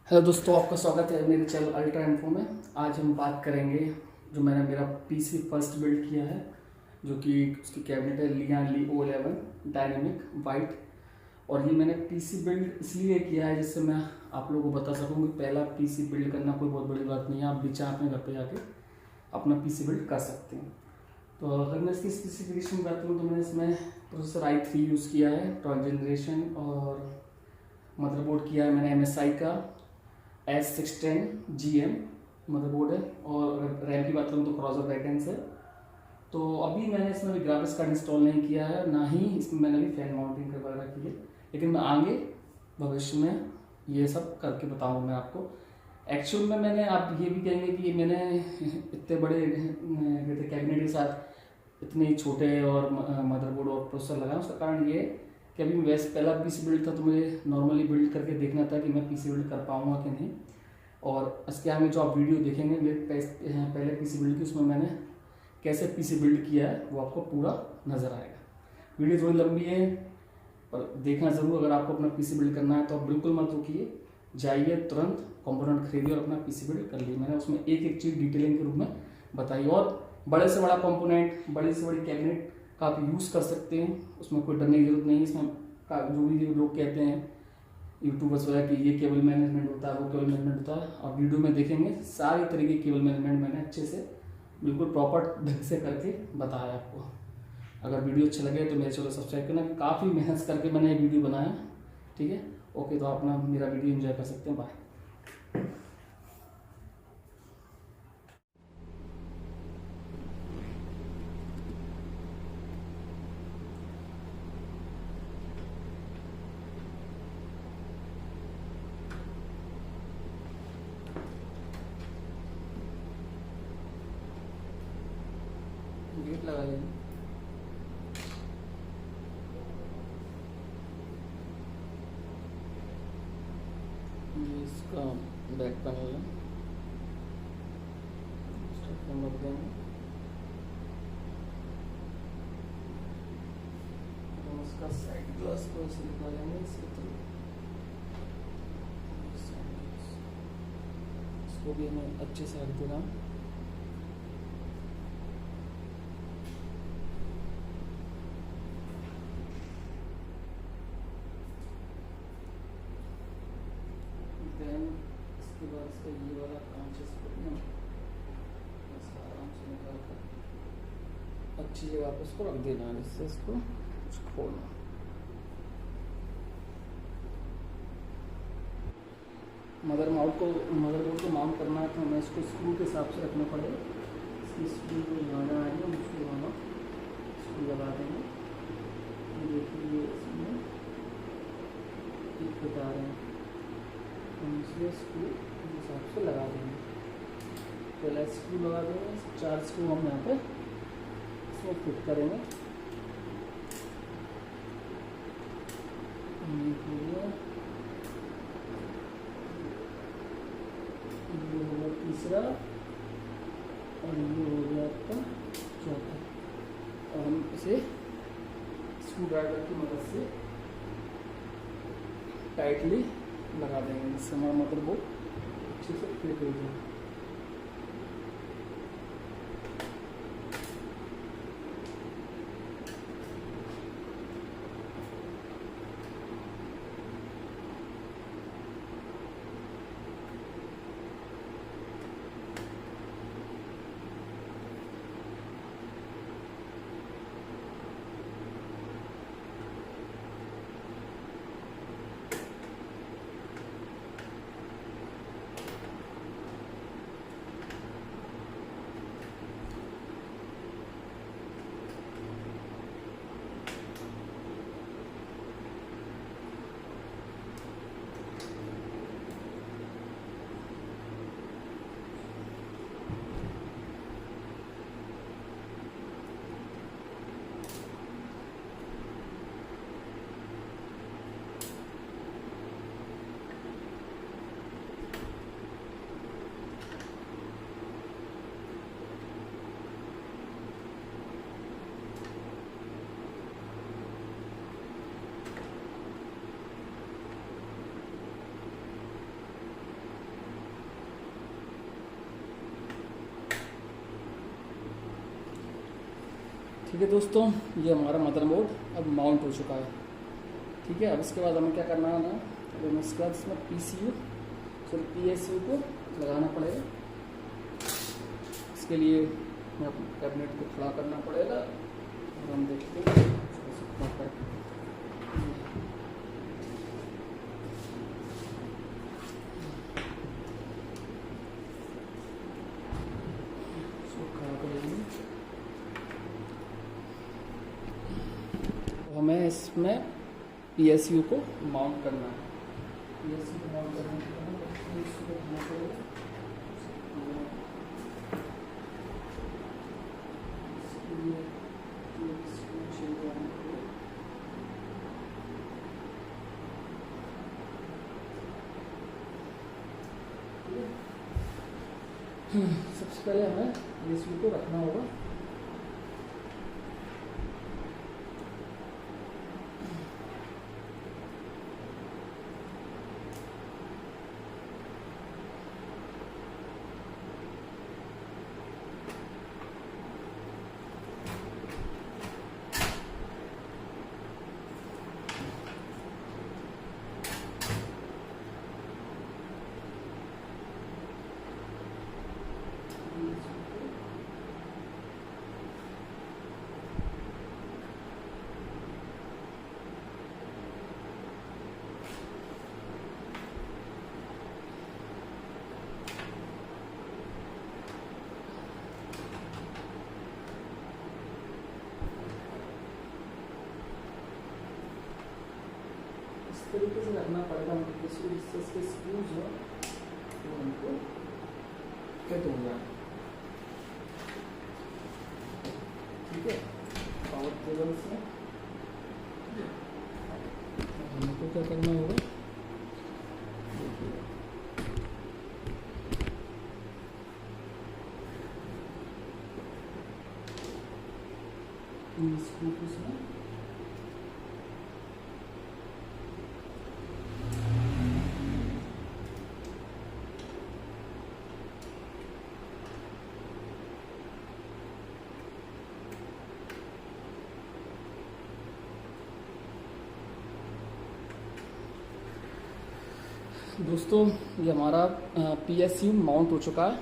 Hello दोस्तों, आपका स्वागत है मेरे चैनल अल्ट्रा इन्फो में। आज हम बात करेंगे जो मैंने मेरा पीसी फर्स्ट बिल्ड किया है, जो कि उसकी कैबिनेट है लियान ली O11 डायनेमिक वाइट। और ये मैंने पीसी बिल्ड इसलिए किया है जिससे मैं आप लोगों को बता सकूँ कि पहला पीसी बिल्ड करना कोई बहुत बड़ी बात नहीं है। आप भी चाहे अपने घर पे जाके अपना पीसी बिल्ड कर सकते हैं। तो अगर मैं इसकी स्पेसिफिकेशन की बात करूँ तो मैंने इसमें प्रोसेसर i3 यूज़ किया है 12th जनरेशन, और मदरबोर्ड किया है मैंने MSI का S610GM मदरबोर्ड है। और अगर रैम की बात करूँ तो क्रॉसर बैकेंड्स है। तो अभी मैंने इसमें अभी ग्राफिक्स कार्ड इंस्टॉल नहीं किया है, ना ही इसमें मैंने अभी फैन माउंटिंग वगैरह की है, लेकिन मैं आगे भविष्य में ये सब करके बताऊँगा मैं आपको। एक्चुअल में मैंने आप ये भी कहेंगे कि मैंने इतने बड़े कैबिनेट के साथ इतने छोटे और मदरबोर्ड और प्रोसेसर लगाया, उसका कारण ये कि अभी वैसे पहला पीसी बिल्ड था तो मुझे नॉर्मली बिल्ड करके देखना था कि मैं पीसी बिल्ड कर पाऊँगा कि नहीं। और इसके आगे जो आप वीडियो देखेंगे मेरे पहले पीसी बिल्ड की, उसमें मैंने कैसे पीसी बिल्ड किया है वो आपको पूरा नज़र आएगा। वीडियो थोड़ी लंबी है पर देखना ज़रूर। अगर आपको अपना पीसी बिल्ड करना है तो आप बिल्कुल मत रुकिए, जाइए तुरंत कंपोनेंट खरीदिए और अपना पीसी बिल्ड कर लिए। मैंने उसमें एक एक चीज़ डिटेलिंग के रूप में बताई। और बड़े से बड़ा कंपोनेंट, बड़ी से बड़ी कैबिनेट का आप यूज़ कर सकते हैं, उसमें कोई डरने की जरूरत नहीं है। इसमें जो भी लोग कहते हैं यूट्यूबर्स वगैरह कि ये केबल मैनेजमेंट होता है, वो केबल मैनेजमेंट होता है, आप वीडियो में देखेंगे सारी तरीके की केबल मैनेजमेंट मैंने अच्छे से बिल्कुल प्रॉपर ढंग से करके बताया आपको। अगर वीडियो अच्छा लगे तो मेरे चैनल सब्सक्राइब करना। काफ़ी मेहनत करके मैंने ये वीडियो बनाया, ठीक है। ओके, तो आप अपना मेरा वीडियो एंजॉय कर सकते हैं। बाय। गेट लगा लीजिए। ये इसका बैक पैनल है, रख देंगे। हम उसका साइड ग्लास को ऐसे निकालेंगे इसको भी हमें अच्छे से रख देना। इसके बाद इसका ये वाला कांच इसको आराम से निकाल कर अच्छी जगह पर इसको रख देना, जिससे इसको खोलना। मदरबोर्ड को माउंट करना है तो हमें इसको स्क्रू के हिसाब से रखना पड़ेगा। इसकी स्क्रू को लगाना है, हम उसको लगाना स्क्रू लगा देंगे। देखिए इसमें एक बता रहे हैं, हम इसमें स्क्रू के हिसाब से लगा देंगे। पहले स्क्रू लगा देंगे, 4 स्क्रू हम यहाँ पे इसमें फिट करेंगे। ये हो गया तीसरा और ये हो गया आपका चौथा। और हम इसे स्क्रू ड्राइवर की मदद से टाइटली लगा देंगे, जिससे हमारा मदरबोर्ड अच्छे से फिट हो जाए। ठीक है दोस्तों, ये हमारा मदरबोर्ड अब माउंट हो चुका है। ठीक है, अब इसके बाद हमें क्या करना है ना, अब हमें इसके बाद इसमें PSU को लगाना पड़ेगा। इसके लिए हमें अपने कैबिनेट को खड़ा करना पड़ेगा और हम देखते हैं हमें इसमें PSU को माउंट करना है। PSU को माउंट करने के बाद इसको उठाना पड़ेगा। सबसे पहले हमें PSU को रखना होगा। इस तरीके से रखना पड़ेगा हमको, जिससे इसके स्क्रूज हो तो हमको फिट हो जाए। ठीक है, पावर केबल से हमको क्या करना होगा, इन स्क्रूज में दोस्तों ये हमारा PSU माउंट हो चुका है।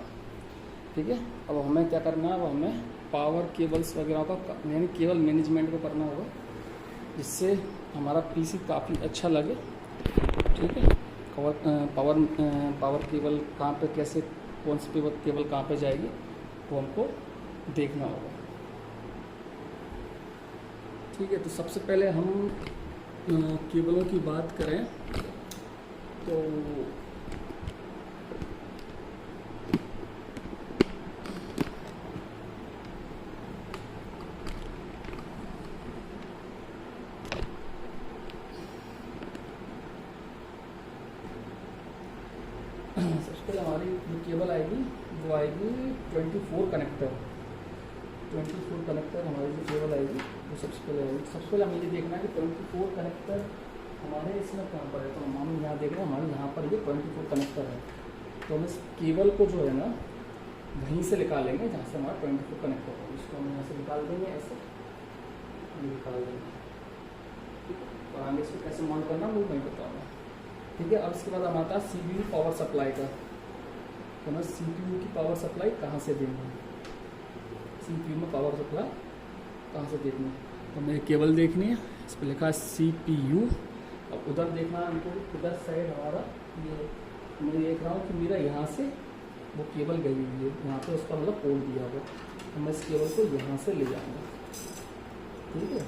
ठीक है, अब हमें क्या करना है, अब हमें पावर केबल्स वगैरह का यानी केबल मैनेजमेंट को करना होगा, जिससे हमारा PC काफ़ी अच्छा लगे। ठीक है, पावर केबल कहाँ पे, कैसे कौन सी केबल कहाँ पे जाएगी वो हमको देखना होगा। ठीक है, तो सबसे पहले हम केबलों की बात करें तो सबसे पहले हमारी जो केबल आएगी वो आएगी 24 कनेक्टर। 24 कनेक्टर हमारी जो केबल आएगी वो सबसे पहले आएगी। सबसे पहले हमें ये देखना है कि 24 कनेक्टर हमारे इसमें कहाँ पर है, तो हम यहाँ देख रहे हैं हमारे यहाँ पर ये 24 कनेक्टर है। तो हम इस केबल को जो है ना वहीं से निकालेंगे जहाँ से हमारा 24 कनेक्टर है, इसको हम यहाँ से निकाल देंगे, ऐसे निकाल देंगे। ठीक है, और आगे इसको कैसे माउंट करना वो मैं बताऊँगा। ठीक है, अब इसके बाद हम आता है CPU पावर सप्लाई का। तो हमें CPU की पावर सप्लाई कहाँ से देनी है, CPU में पावर सप्लाई कहाँ से देखनी है, तो हमें केबल देखनी है, इस पर लिखा है CPU। अब उधर देखना है हमको, उधर साइड हमारा ये मैं देख रहा हूँ कि मेरा यहाँ से वो केबल गई हुई है, यहाँ पे उसका मतलब पोल दिया हुआ, तो मैं इस केबल को यहाँ से ले जाऊँगा। ठीक है,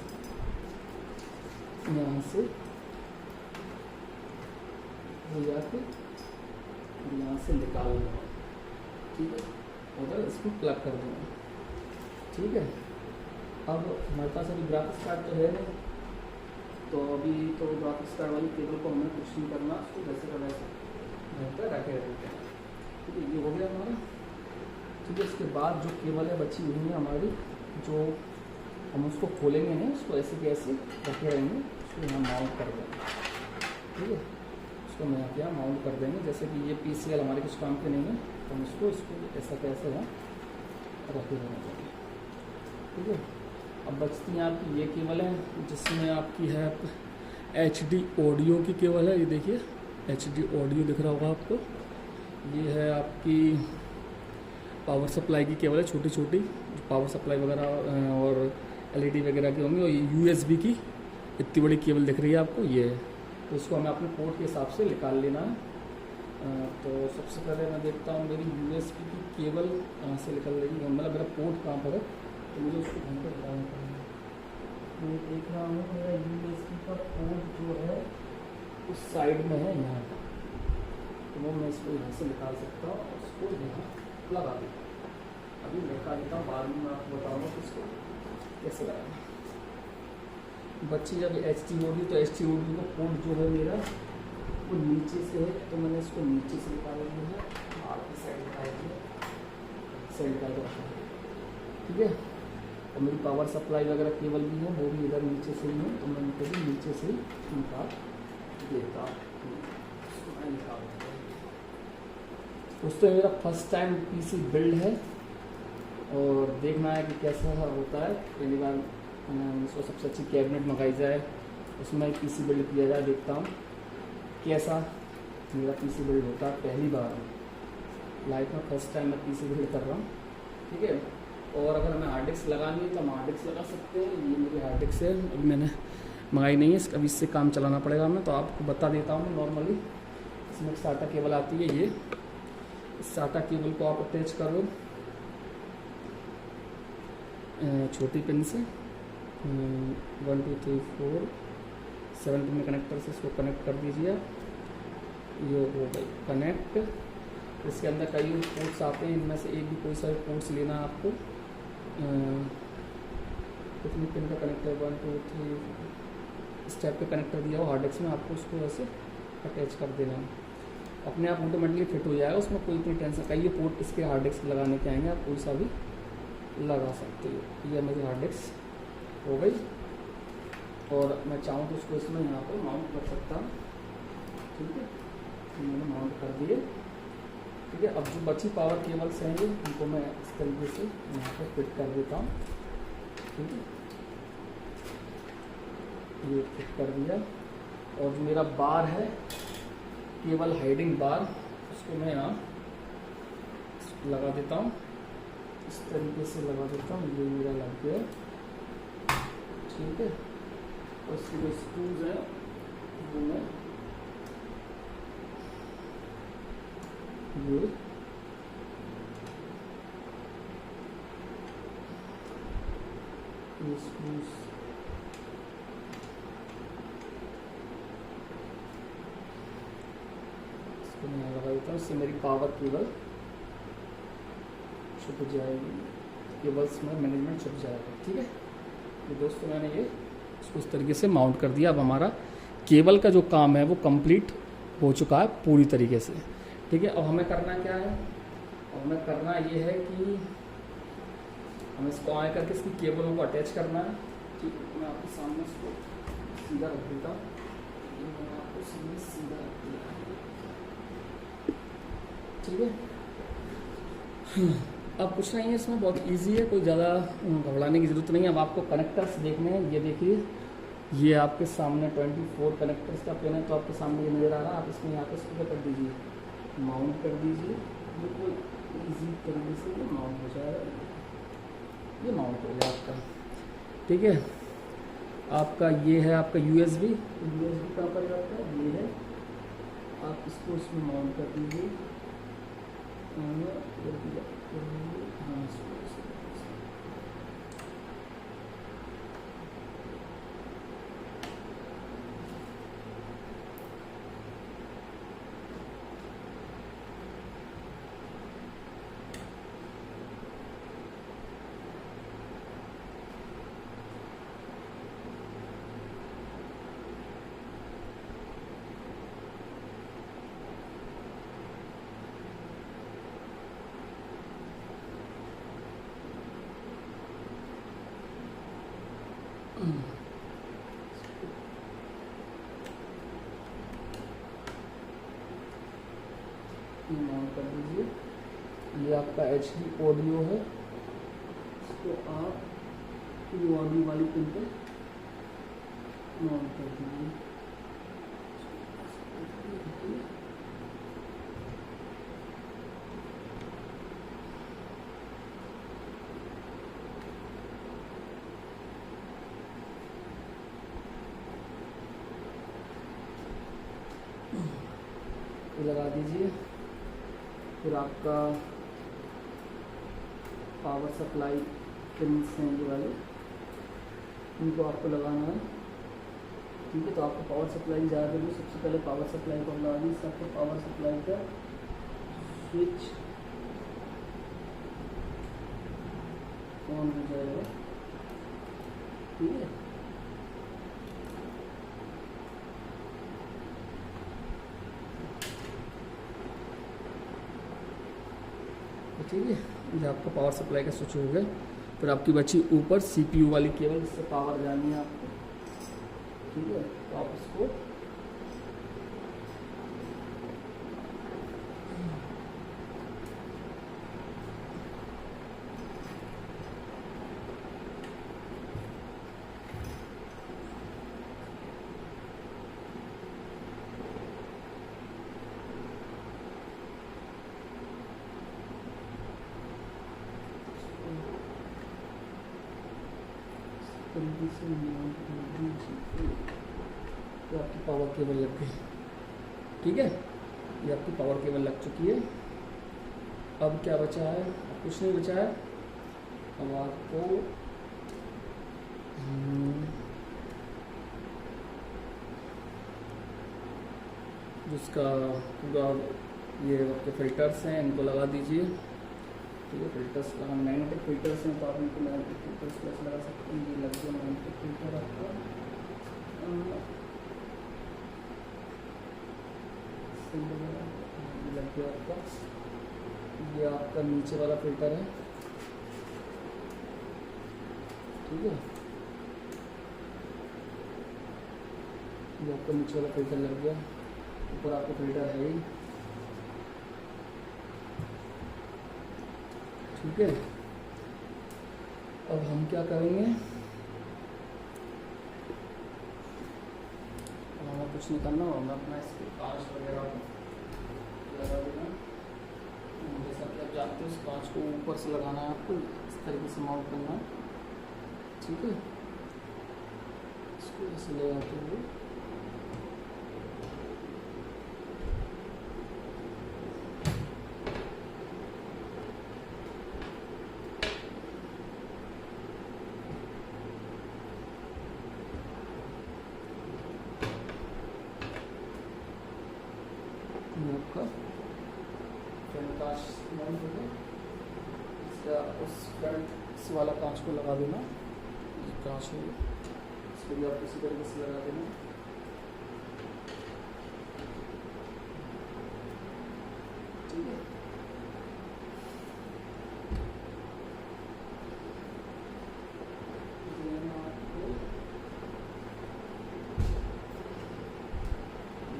यहाँ से ले जाके यहाँ से निकाल दूँगा। ठीक है, उधर इसको प्लग कर दूँगा। ठीक है, अब हमारे पास अभी ग्राफिक्स कार्ड तो है नहीं, तो अभी तो ग्राफिक्स कार्ड वाली केबल को हमें कुछ नहीं करना, उसको वैसे का वैसे घर पर रखे रहते हैं। ठीक है, ये हो गया हमारा। ठीक है, इसके बाद जो केबल है बची हुई है हमारी, जो हम उसको खोलेंगे नहीं, उसको ऐसे के ऐसे रखे रहेंगे, उसको यहाँ माउंट कर देंगे। ठीक है, उसको हम यहाँ माउंट कर देंगे। जैसे कि ये PCL हमारे कुछ काम के नहीं है, तो हम इसको ऐसा कैसे यहाँ रखे रहना चाहिए। ठीक है, अब बचती हैं आपकी ये केबल है, जिसमें आपकी है HD ऑडियो की केबल है। ये देखिए HD ऑडियो दिख रहा होगा आपको। ये है आपकी पावर सप्लाई की केबल है, छोटी छोटी पावर सप्लाई वगैरह और LED वगैरह की होंगी। और ये USB की इतनी बड़ी केबल दिख रही है आपको, ये है। तो इसको हमें अपने पोर्ट के हिसाब से निकाल लेना है। तो सबसे पहले मैं देखता हूँ मेरी USB की केबल कहाँ से निकल रही है, मतलब मेरा पोर्ट कहाँ पर है, तो मुझे उसको ढंग से बताना पड़ेगा। मैं देख रहा हूँ मेरा USB का पोर्ट जो है उस साइड में है, यहाँ पर। तो वो मैं इसको यहाँ से निकाल सकता हूँ और उसको यहाँ लगा देता हूँ। अभी लगा देता हूँ, बाद में मैं आपको बताऊँगा कि इसको कैसे लगाना। बच्ची जब HD ऑडियो, तो HD ऑडियो का पोर्ट जो है मेरा वो नीचे से है, तो मैंने इसको नीचे से निकाल लिया है, आगे साइड निकाल दिया, साइड निकाल के रखा है, ठीक है। और मेरी पावर सप्लाई वगैरह केबल भी है, वो भी इधर नीचे से ही है, तो मैं इनको भी नीचे से ही निकाल देता हूँ। दोस्तों मेरा फर्स्ट टाइम PC बिल्ड है और देखना है कि कैसा होता है। पहली बार उसको सबसे अच्छी कैबिनेट मंगाई जाए, उसमें PC बिल्ड किया जाए, देखता हूँ कैसा मेरा PC बिल्ड होता है। पहली बार लाइफ में फर्स्ट टाइम मैं PC बिल्ड कर रहा हूँ, ठीक है। और अगर हमें हार्ड डिस्क लगानी है तो हम हार्ड डिस्क लगा सकते हैं। ये मेरी हार्ड डिस्क है, अभी मैंने मंगाई नहीं है, अभी इससे काम चलाना पड़ेगा हमें। तो आपको बता देता हूँ नॉर्मली इसमें SATA केबल आती है। ये SATA केबल को आप अटैच कर लो छोटी पिन से 1 2 3 4 7 पिन कनेक्टर से इसको कनेक्ट कर दीजिए। ये हो गई कनेक्ट। इसके अंदर कई पोर्ट्स आते हैं, इनमें से एक भी कोई सा पोर्ट्स लेना है आपको। कितनी पिन का कनेक्टर 1 2 3 इस टाइप का कनेक्टर दिया हो हार्ड डिस्क में, आपको उसको ऐसे अटैच कर देना है, अपने आप ऑटोमेटिकली फिट हो जाएगा, उसमें कोई इतनी टेंशन का। ये पोर्ट इसके हार्ड डिस्क लगाने के आएंगे, आप कोई सा भी लगा सकते हो। ये मेरी हार्ड डिस्क हो गई और मैं चाहूँ तो उसको इसमें यहाँ पर माउंट कर सकता हूँ, ठीक है। मैंने माउंट कर दिए, ठीक है। अब जो बची पावर केबल्स हैं उनको मैं इस तरीके से यहाँ पर फिट कर देता हूँ, ठीक है। ये फिट कर दिया। और जो मेरा बार है केबल हाइडिंग बार, उसको मैं यहाँ लगा देता हूँ, इस तरीके से लगा देता हूँ। ये मेरा लग गया, ठीक है। और इसके जो स्क्रूज हैं वो मैं ये स्क्रूज इसको मैं लगा देता हूँ। इससे मेरी पावर केबल छुप जाएगी, केबल्स में मैनेजमेंट छुप जाएगा, ठीक है। तो दोस्तों मैंने ये इसको इस तरीके से माउंट कर दिया। अब हमारा केबल का जो काम है वो कंप्लीट हो चुका है पूरी तरीके से, ठीक है। अब हमें करना क्या है, और हमें करना ये है कि हमें इसको आए करके इसकी केबलों को अटैच करना है, ठीक है। मैं आपके सामने इसको सीधा रख देता हूँ, मैंने आपको सीधा रख दिया, ठीक है। अब कुछ नहीं है इसमें, बहुत इजी है, कोई ज़्यादा घबराने की ज़रूरत नहीं है। अब आपको कनेक्टर्स देखने हैं, ये देखिए ये आपके सामने 24 कनेक्टर्स का पिन है, तो आपके सामने ये नज़र आ रहा है। आप इसमें यहाँ पे इसको कर दीजिए, माउंट कर दीजिए, बिल्कुल इजी तरीके से ये माउंट हो जाएगा, ये माउंट हो जाएगा आपका, ठीक है। आपका ये है आपका USB कहाँ पर है आपका, ये है। आप इसको इसमें माउंट कर दीजिए, हाँ माउंट कर दीजिए। ये आपका HD ऑडियो है, इसको आप ये ऑडियो वाली पिन पे माउंट कर दीजिए। लगा दीजिए। फिर आपका पावर सप्लाई पिन्स हैं ये वाले, इनको आपको लगाना है। ठीक है, तो आपको पावर सप्लाई ज़्यादा देनी। सबसे पहले पावर सप्लाई को लगा दी। आपको पावर सप्लाई का स्विच ऑन हो जाएगा। ठीक है, ठीक है, ये आपका पावर सप्लाई का स्विच हो गया। फिर आपकी बची ऊपर CPU वाली केबल, जिससे पावर जानी है आपको। ठीक है, तो आप इसको तरीके से ये आपकी पावर केबल लग गई। ठीक है, ये आपकी पावर केबल लग चुकी है। अब क्या बचा है? अब कुछ नहीं बचा है। अब आपको जिसका पूरा ये आपके फिल्टर्स हैं इनको लगा दीजिए। ठीक है, फिल्टर्स लगाना, मैग्नेटिक फिल्टर्स हैं तो आप इनको मैग्नेटिक फिल्टर्स प्लस लगा सकते हैं। ये लग गया मैग्नेटिक फिल्टर आपका। ये लग गया आपका। ये आपका नीचे वाला फिल्टर है। ठीक है, ये आपका नीचे वाला फिल्टर लग गया। ऊपर आपका फिल्टर है ही। ठीक है, अब हम क्या करेंगे? हमें कुछ नहीं करना होगा, अपना इसके कांच वगैरह लगा देना। जैसा कि आप जानते हो, इस कांच को ऊपर से लगाना है आपको, इस तरीके से माउंट करना है। ठीक है, इसको ऐसे ले आते हुए आपका फ्रंट कांच माउंट हो गया। इसका उस फ्रंट वाला कांच को लगा देना। ये कांच है, इसको भी आप इसी तरीके से लगा देना। ठीक है,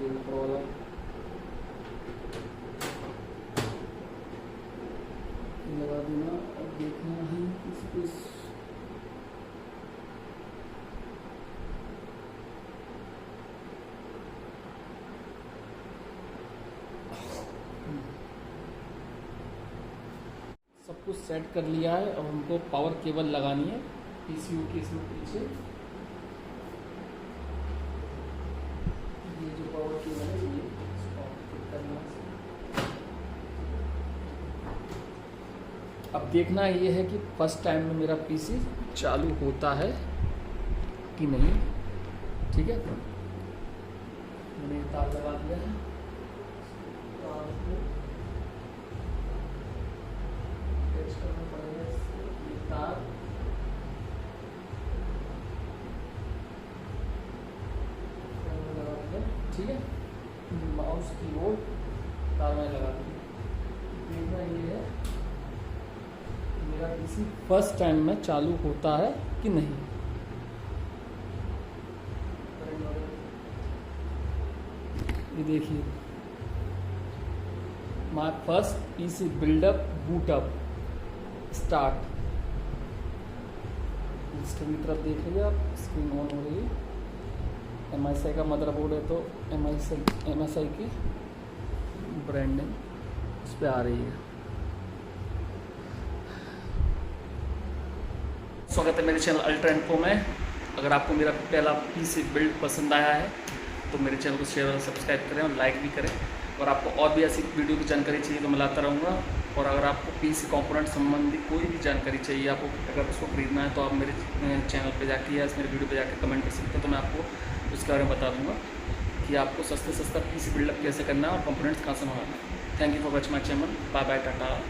ये ऊपर वाला लगा देना। और देखना है इसको सब कुछ सेट कर लिया है। अब हमको पावर केबल लगानी है PCU की इसमें पीछे। ये जो पावर केबल है ये करना है। अब देखना ये है कि फर्स्ट टाइम में मेरा PC चालू होता है कि नहीं। ठीक है, मैंने तार लगा दिया है। करना पड़ेगा ये तार। लगा दिया। ठीक है, माउस कीबोर्ड तार में लगा दिया। देखना ये है मेरा PC फर्स्ट टाइम में चालू होता है कि नहीं। ये देखिए, my first PC build up boot up start. Screen की तरफ देख लीजिए आप, स्क्रीन ऑन हो रही है। MSI का मदरबोर्ड है तो MSI की ब्रांडिंग उस पर आ रही है। स्वागत है मेरे चैनल अल्ट्रा इन्फो में। अगर आपको मेरा पहला पीसी बिल्ड पसंद आया है तो मेरे चैनल को शेयर और सब्सक्राइब करें और लाइक भी करें। और आपको और भी ऐसी वीडियो की जानकारी चाहिए तो मैं लाता रहूँगा। और अगर आपको पीसी कंपोनेंट संबंधी कोई भी जानकारी चाहिए, आपको अगर उसको खरीदना है तो आप मेरे चैनल पे जाके या मेरे वीडियो पे जाके कमेंट कर सकते हो, तो मैं आपको उसके बारे में बता दूँगा कि आपको सस्ता पीसी बिल्डअप कैसे करना है और कंपोनेंट्स कहाँ से मंगाना है। Thank you for watching my channel. Bye bye, Tata.